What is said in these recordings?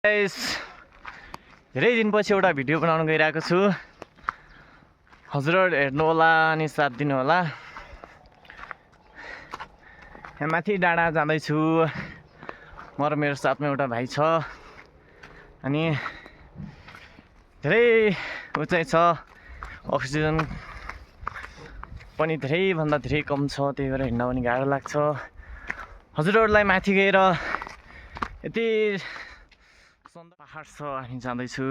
Guys धेरै दिनपछि एउटा भिडियो बनाउन गइरहेको छु। हजुरहरु हेर्नु होला अनि साथ दिनु होला। यहाँ माथि डाँडा जाँदै छु। म र मेरो साथमा एउटा भाइ छ अनि धेरै उचाइ छ। अक्सिजन पनि धेरै भन्दा धेरै कम छ, त्यही भएर हिँड्न पनि गाह्रो लाग्छ। हजुरहरुलाई माथि गएर यति पहाड छ, हामी जाँदैछु।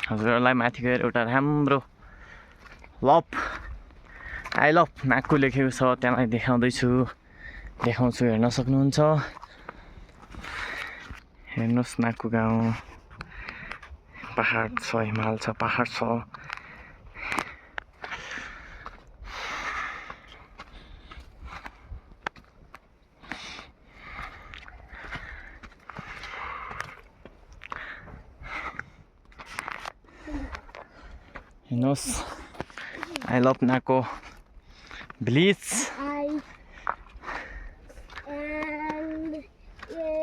हजुरहरुलाई माथि गएर एउटा राम्रो आई लभ नागको लेखेको छ, त्यहाँलाई देखाउँछु, हेर्न सक्नुहुन्छ। हेर्नुहोस् नागको गाउँ, पहाड छ, हिमाल छ, पहाड छ। हेर्नुहोस् आई लभ नाको भिलेज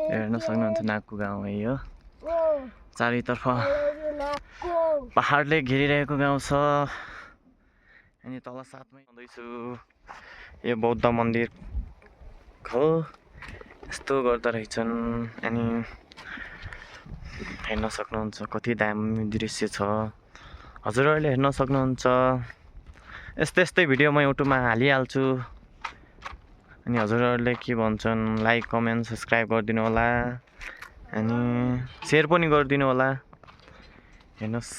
हेर्न सक्नुहुन्छ। नागको गाउँ है यो, चारैतर्फ पहाडले घेरिरहेको गाउँ छ। अनि तल साथमै आउँदैछु, यो बौद्ध मन्दिर हो, यस्तो गर्दा रहेछन्। अनि हेर्न सक्नुहुन्छ कति दामी दृश्य छ, हजुरहरुले हेर्न सक्नुहुन्छ। यस्तै भिडियो म युट्युबमा हालिहाल्छु। अनि हजुरहरुले के भन्छन् लाइक कमेन्ट सब्स्क्राइब गरिदिनु होला अनि शेयर पनि गरिदिनु होला। हेर्नुहोस्